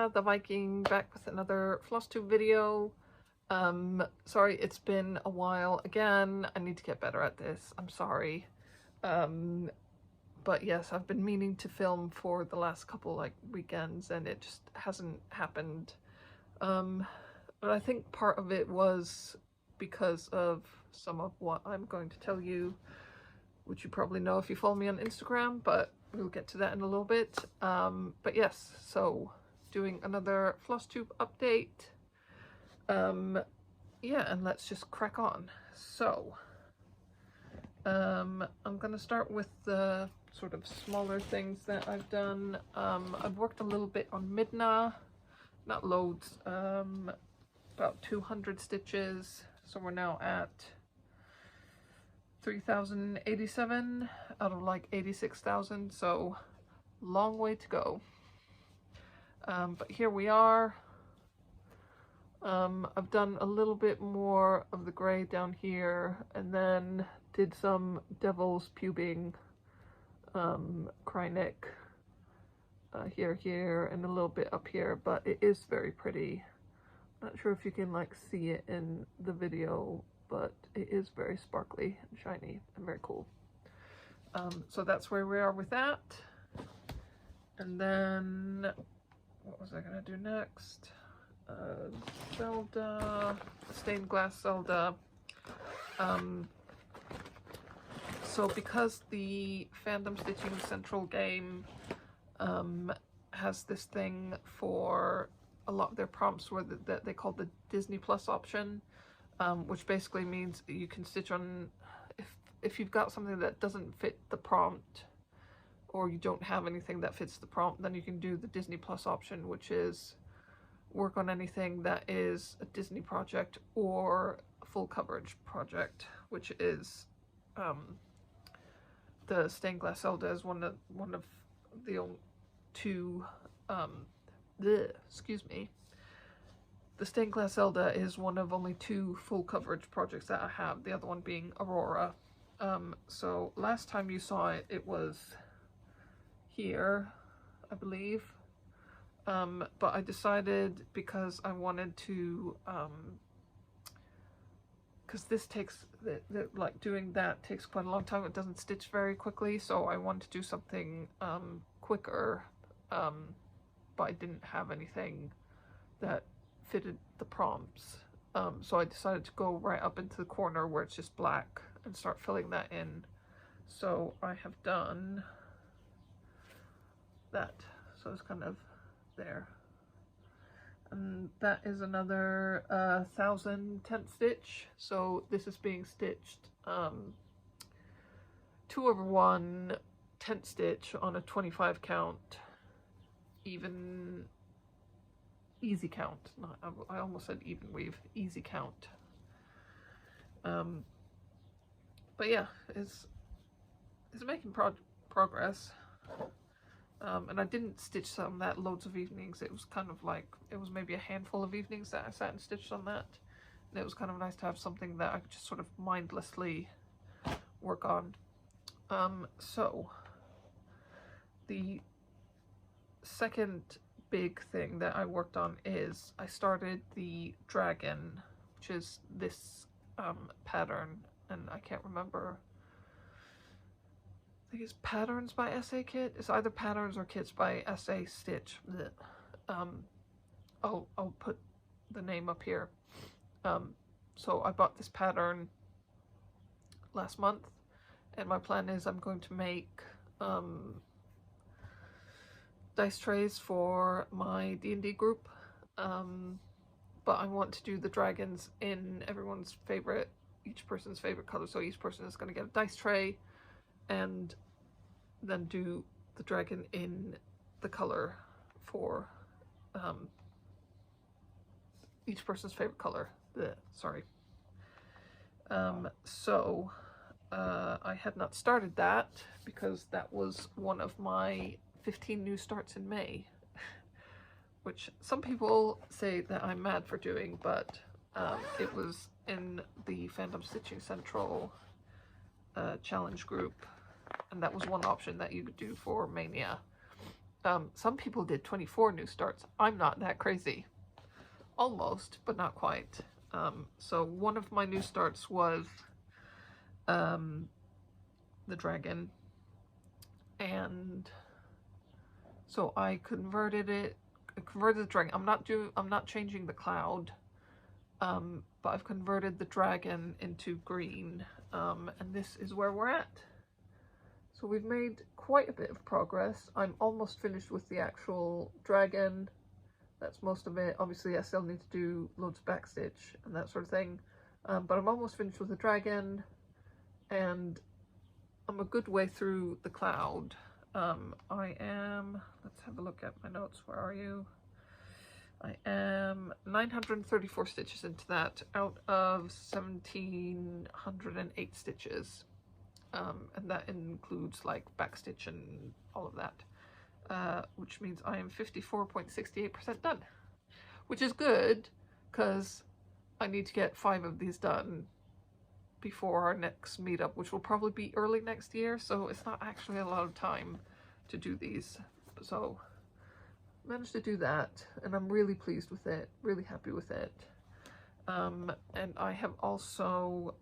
Hanna the Viking, back with another Flosstube video. Sorry, it's been a while again. I need to get better at this. I'm sorry. But yes, I've been meaning to film for the last couple weekends and it just hasn't happened. But I think part of it was because of some of what I'm going to tell you, which you probably know if you follow me on Instagram, but we'll get to that in a little bit. But yes, so doing another Flosstube update. Yeah, and let's just crack on. So, I'm gonna start with the sort of smaller things that I've done. I've worked a little bit on Midna, not loads, about 200 stitches. So we're now at 3,087 out of 86,000, so long way to go. But here we are. I've done a little bit more of the gray down here, and then did some devil's pubing, cry neck here, and a little bit up here, but it is very pretty. Not sure if you can see it in the video, but it is very sparkly and shiny and very cool. So that's where we are with that. And then what was I gonna do next? Zelda, stained glass Zelda. So because the Fandom Stitching Central game has this thing for a lot of their prompts where that they call the Disney Plus option, which basically means you can stitch on, if you've got something that doesn't fit the prompt, or you don't have anything that fits the prompt, then you can do the Disney Plus option, which is work on anything that is a Disney project or a full coverage project, which is the stained glass Zelda is one of the two excuse me. The stained glass Zelda is one of only two full coverage projects that I have, the other one being Aurora. So last time you saw it, it was here, I believe. But I decided, because I wanted to, because this takes, doing that takes quite a long time. It doesn't stitch very quickly, so I wanted to do something quicker, but I didn't have anything that fitted the prompts. So I decided to go right up into the corner where it's just black and start filling that in. So I have done that. So it's kind of there. And that is another 1,000 10th stitch. So this is being stitched 2/1 10th stitch on a 25 count, even easy count. Not, I almost said even weave, easy count. But yeah, it's making progress. And I didn't stitch some that loads of evenings. It was kind of it was maybe a handful of evenings that I sat and stitched on that. And it was kind of nice to have something that I could just sort of mindlessly work on. So the second big thing that I worked on is I started the dragon, which is this pattern, and I can't remember. I think it's Patterns by SA Kit. It's either Patterns or Kits by SA Stitch. I'll put the name up here. So I bought this pattern last month, and my plan is I'm going to make dice trays for my D&D group. But I want to do the dragons in everyone's favorite, each person's favorite color. So each person is going to get a dice tray, and then do the dragon in the color for each person's favorite color. Sorry. So I had not started that because that was one of my 15 new starts in May, which some people say that I'm mad for doing, but it was in the Fandom Stitching Central challenge group, and that was one option that you could do for Maynia. Some people did 24 new starts. I'm not that crazy. Almost, but not quite. So one of my new starts was the dragon, and so I converted the dragon. I'm not changing the cloud, but I've converted the dragon into green, and this is where we're at. So we've made quite a bit of progress. I'm almost finished with the actual dragon. That's most of it. Obviously I still need to do loads of backstitch and that sort of thing, but I'm almost finished with the dragon, and I'm a good way through the cloud. I am, let's have a look at my notes. Where are you? I am 934 stitches into that out of 1708 stitches, and that includes like backstitch and all of that, which means I am 54.68% done, which is good because I need to get 5 of these done before our next meetup, which will probably be early next year, so it's not actually a lot of time to do these. So managed to do that, and I'm really pleased with it, really happy with it. And I have also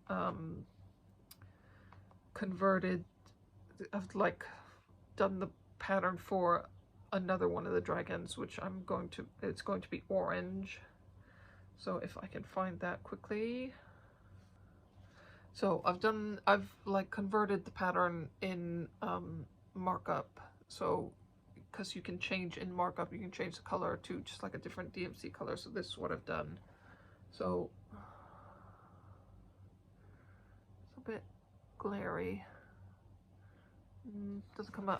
I've like done the pattern for another one of the dragons, which it's going to be orange. So if I can find that quickly. So I've like converted the pattern in markup. So because you can change in markup, you can change the color to just like a different DMC color. So this is what I've done. So it's a bit glary. Doesn't come out.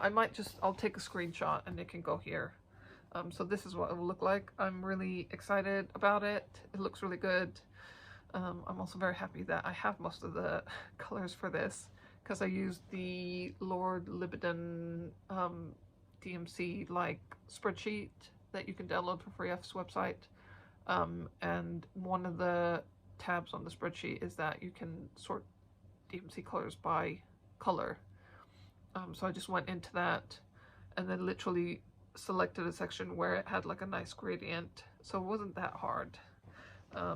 I'll take a screenshot and it can go here. So this is what it will look like. I'm really excited about it. It looks really good. I'm also very happy that I have most of the colors for this because I used the Lord Libidon DMC like spreadsheet that you can download for free off his website. And one of the tabs on the spreadsheet is that you can sort DMC colors by color. So I just went into that and then literally selected a section where it had like a nice gradient. So it wasn't that hard. I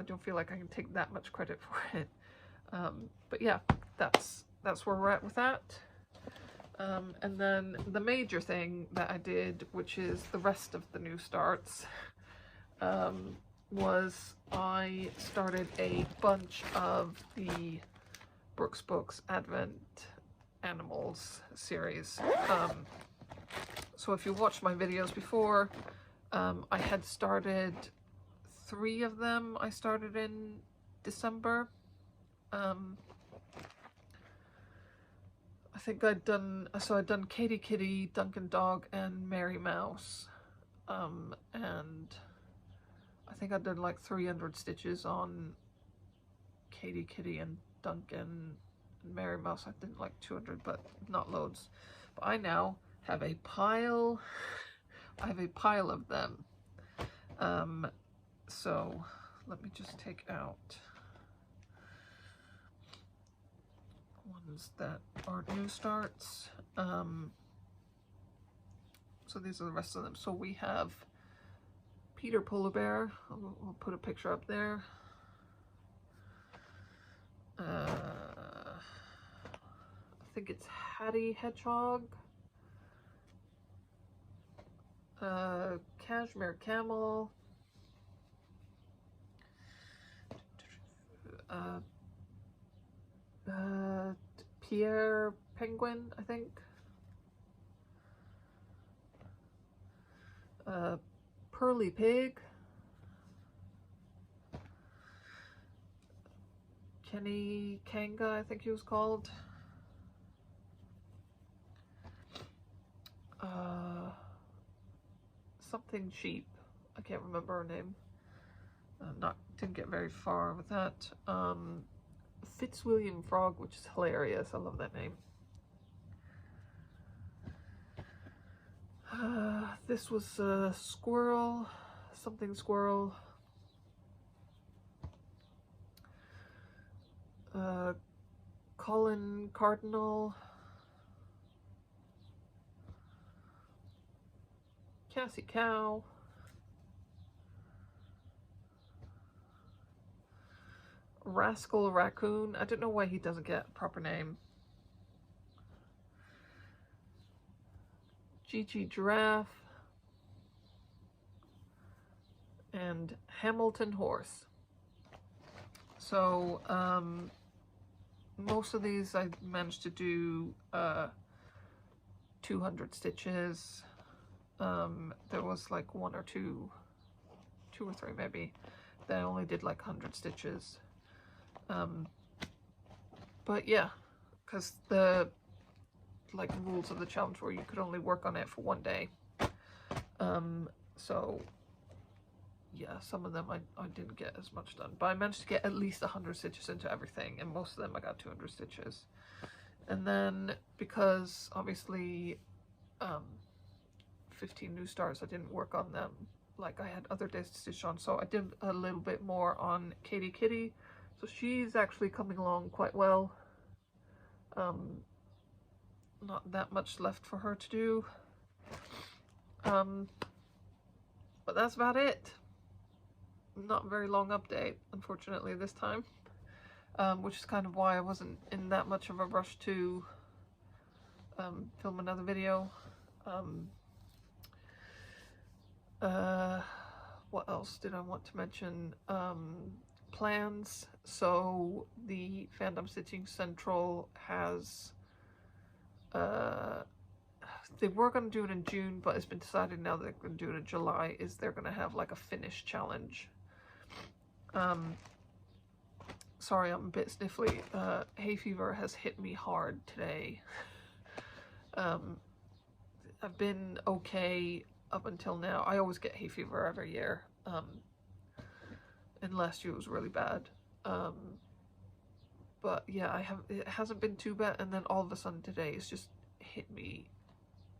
don't feel like I can take that much credit for it. But yeah, that's where we're at with that. And then the major thing that I did, which is the rest of the new starts, was I started a bunch of the Brooke's Books Advent Animals series. So if you watched my videos before, I had started 3 of them. I started in December. I think I'd done Katie Kitty, Duncan Dog, and Mary Mouse. And I think I'd done like 300 stitches on Katie Kitty and Duncan and Mary Mouse. I did like 200, but not loads. But I now have a pile. I have a pile of them. So let me just take out ones that are new starts. So these are the rest of them. So we have Peter Polar Bear. I'll put a picture up there. I think it's Hattie Hedgehog. Cashmere Camel. Pierre Penguin, I think. Pearly Pig. Kenny Kanga, I think he was called. Something Sheep. I can't remember her name. Didn't get very far with that. Fitzwilliam Frog, which is hilarious. I love that name. This was Squirrel, something Squirrel. Colin Cardinal. Cassie Cow, Rascal Raccoon. I don't know why he doesn't get a proper name. Gigi Giraffe, and Hamilton Horse. So most of these I managed to do 200 stitches. There was like two or three maybe, that I only did like 100 stitches. But yeah, because the like rules of the challenge where you could only work on it for one day. So yeah, some of them I didn't get as much done, but I managed to get at least 100 stitches into everything, and most of them I got 200 stitches. And then because obviously 15 new stars, I didn't work on them like I had other days to stitch on, so I did a little bit more on Katie Kitty. So she's actually coming along quite well. Not that much left for her to do. But that's about it. Not a very long update, unfortunately, this time. Which is kind of why I wasn't in that much of a rush to film another video. What else did I want to mention? Plans. So the Fandom Stitching Central has they were going to do it in June, but it's been decided now they're going to do it in July. Is they're going to have like a finish challenge. Sorry, I'm a bit sniffly. Hay fever has hit me hard today. I've been okay up until now. I always get hay fever every year. And last year was really bad. But yeah, it hasn't been too bad, and then all of a sudden today it's just hit me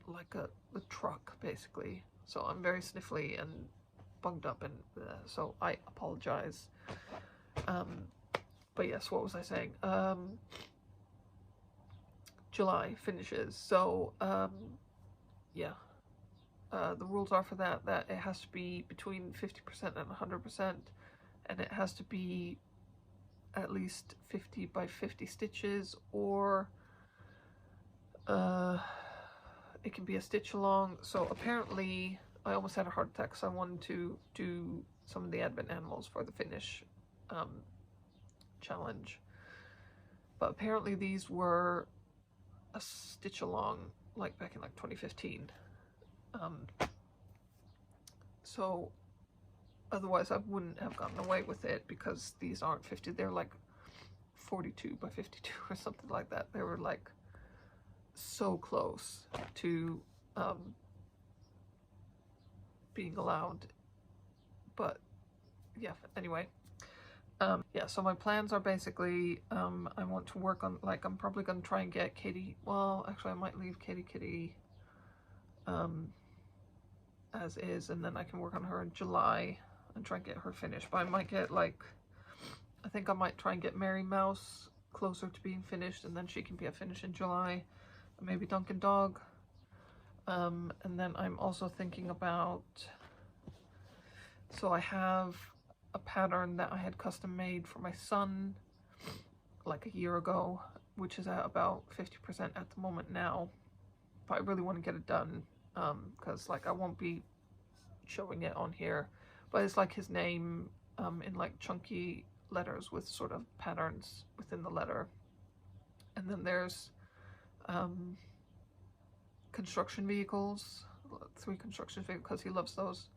like a truck, basically. So I'm very sniffly and bunged up, and so I apologize. But yes, what was I saying? July finishes, so yeah. The rules are for that it has to be between 50% and 100%, and it has to be at least 50 by 50 stitches, or it can be a stitch along. So apparently I almost had a heart attack because I wanted to do some of the advent animals for the finish challenge, but apparently these were a stitch along like back in like 2015. So otherwise I wouldn't have gotten away with it, because these aren't 50, they're like 42 by 52 or something like that. They were like so close to being allowed. But yeah, anyway. Yeah, so my plans are basically, I want to work on, like, I'm probably going to try and get Katie, well, actually I might leave Katie Kitty as is, and then I can work on her in July and try and get her finished. But I might get, like, I think I might try and get Mary Mouse closer to being finished, and then she can be a finish in July, and maybe Dunkin' Dog. And then I'm also thinking about, so I have a pattern that I had custom made for my son like a year ago, which is at about 50% at the moment now, but I really want to get it done, because like I won't be showing it on here, but it's like his name in like chunky letters with sort of patterns within the letter. And then there's construction vehicles, 3 construction vehicles, because he loves those.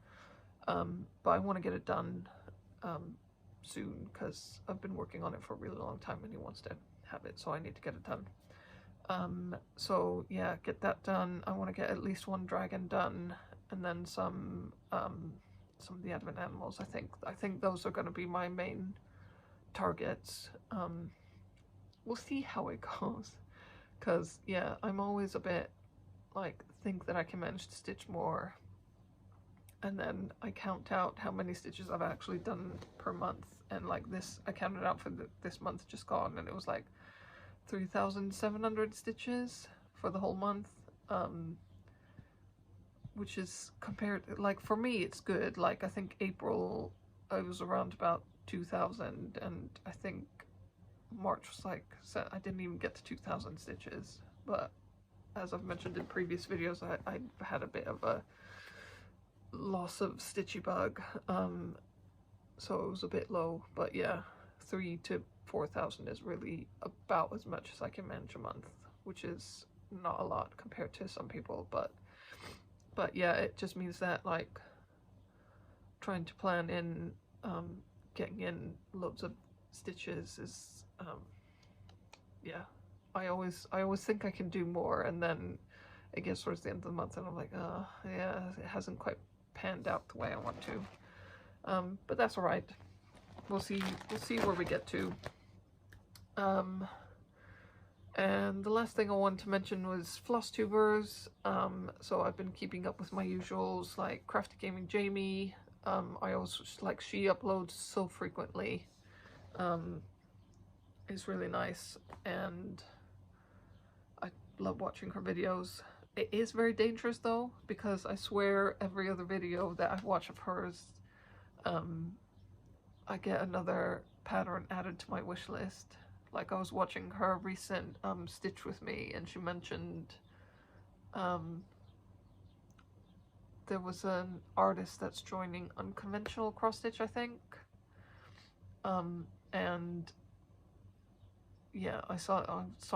But I want to get it done soon, because I've been working on it for a really long time and he wants to have it, so I need to get it done. So yeah, get that done. I want to get at least 1 dragon done, and then some of the advent animals. I think those are going to be my main targets. We'll see how it goes, because yeah, I'm always a bit like, think that I can manage to stitch more, and then I count out how many stitches I've actually done per month, and like this, I counted out for this month just gone, and it was like 3,700 stitches for the whole month. which is compared, like for me it's good. Like I think April I was around about 2000, and I think March was like, so I didn't even get to 2000 stitches, but as I've mentioned in previous videos, I had a bit of a loss of stitchy bug, so it was a bit low. But yeah, 3,000 to 4,000 is really about as much as I can manage a month, which is not a lot compared to some people, but yeah, it just means that like trying to plan in getting in loads of stitches is yeah, I always think I can do more, and then it gets towards the end of the month and I'm like, oh yeah, it hasn't quite panned out the way I want to, but that's all right. We'll see where we get to. And the last thing I wanted to mention was Flosstubers. So I've been keeping up with my usuals like Crafty Gaming Jamie. I always like, she uploads so frequently. It's really nice, and I love watching her videos. It is very dangerous though, because I swear every other video that I watch of hers, I get another pattern added to my wish list. Like I was watching her recent Stitch With Me, and she mentioned there was an artist that's joining unconventional cross stitch, I think. And yeah, I saw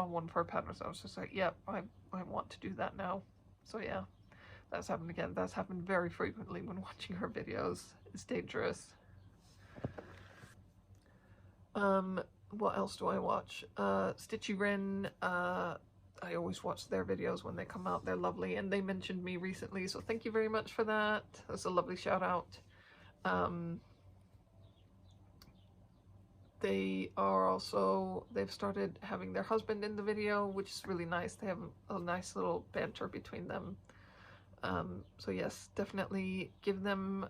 one of her patterns. I was just like, yep, I want to do that now. So yeah, that's happened again. That's happened very frequently when watching her videos. It's dangerous. What else do I watch? Stitchy Rin, I always watch their videos when they come out. They're lovely, and they mentioned me recently, so thank you very much for that. That's a lovely shout out. They've started having their husband in the video, which is really nice. They have a nice little banter between them. So yes, definitely give them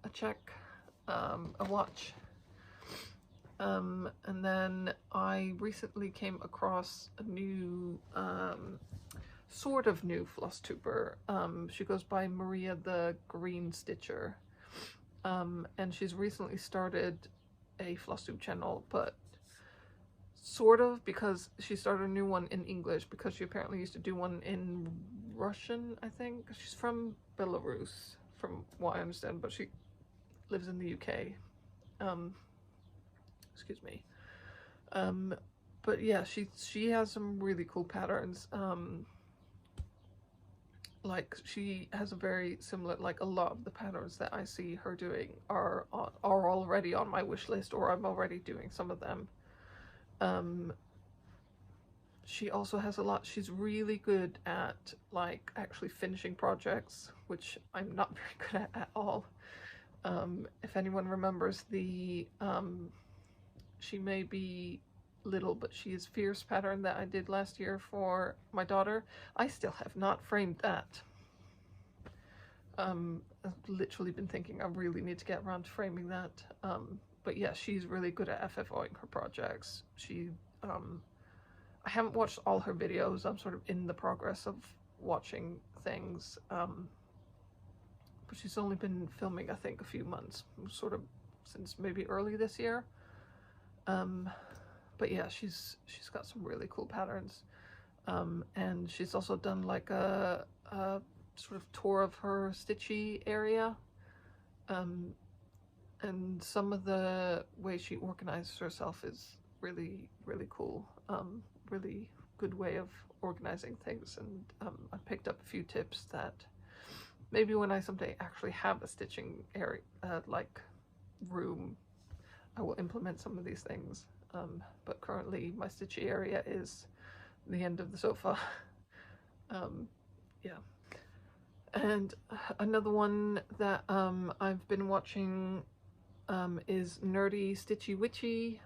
a check, a watch. And then I recently came across a new, sort of new Flosstuber. She goes by Maria the Green Stitcher. And she's recently started a Flosstube channel, but sort of, because she started a new one in English, because she apparently used to do one in Russian, I think. She's from Belarus, from what I understand, but she lives in the UK. Excuse me. But yeah, she has some really cool patterns. Like she has a very similar, like a lot of the patterns that I see her doing are already on my wish list, or I'm already doing some of them. She also has a lot, she's really good at like actually finishing projects, which I'm not very good at all. If anyone remembers the She May Be Little But She Is Fierce pattern that I did last year for my daughter, I still have not framed that. I've literally been thinking I really need to get around to framing that. But yeah, she's really good at FFOing her projects. I haven't watched all her videos. I'm sort of in the progress of watching things. But she's only been filming, I think, a few months, sort of since maybe early this year. But yeah, she's got some really cool patterns. And she's also done like a sort of tour of her stitchy area. And some of the way she organizes herself is really, really cool. Really good way of organizing things, and I picked up a few tips that maybe when I someday actually have a stitching area, like room, I will implement some of these things. But currently my stitchy area is the end of the sofa. Yeah. And another one that I've been watching is Nerdy Stitchy Witchy.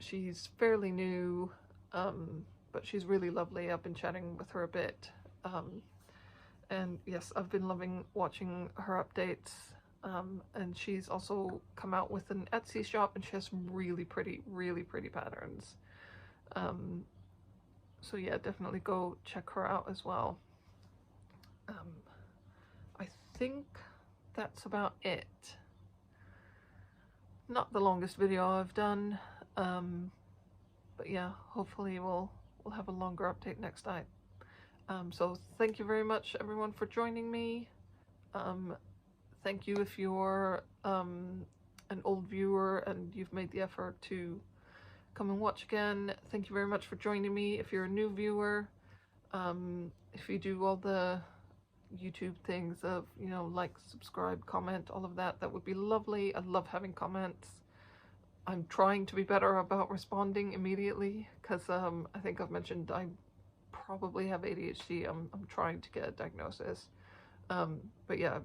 She's fairly new, but she's really lovely. I've been chatting with her a bit. And yes, I've been loving watching her updates. And she's also come out with an Etsy shop, and she has some really pretty patterns. So yeah, definitely go check her out as well. think that's about it. Not the longest video I've done, but yeah, hopefully we'll have a longer update next time. So thank you very much everyone for joining me. Thank you if you're an old viewer and you've made the effort to come and watch again. Thank you very much for joining me. If you're a new viewer, if you do all the YouTube things of, you know, like, subscribe, comment, all of that, that would be lovely. I love having comments. I'm trying to be better about responding immediately because I think I've mentioned I probably have ADHD. I'm trying to get a diagnosis. But yeah,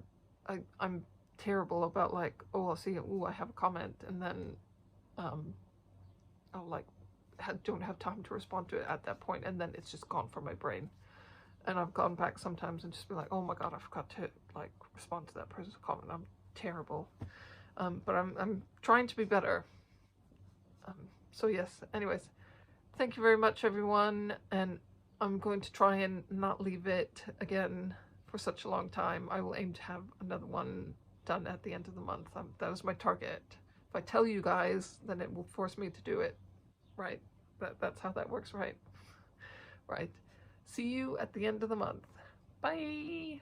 I'm terrible about, like, oh, I'll see, oh, I have a comment, and then I'll like don't have time to respond to it at that point, and then it's just gone from my brain. And I've gone back sometimes and just been like, oh my god, I forgot to like respond to that person's comment. I'm terrible. But I'm trying to be better. So yes, anyways, thank you very much everyone, and I'm going to try and not leave it again for such a long time. I will aim to have another one done at the end of the month. That is my target. If I tell you guys, then it will force me to do it. Right? That's how that works, right? Right. See you at the end of the month. Bye!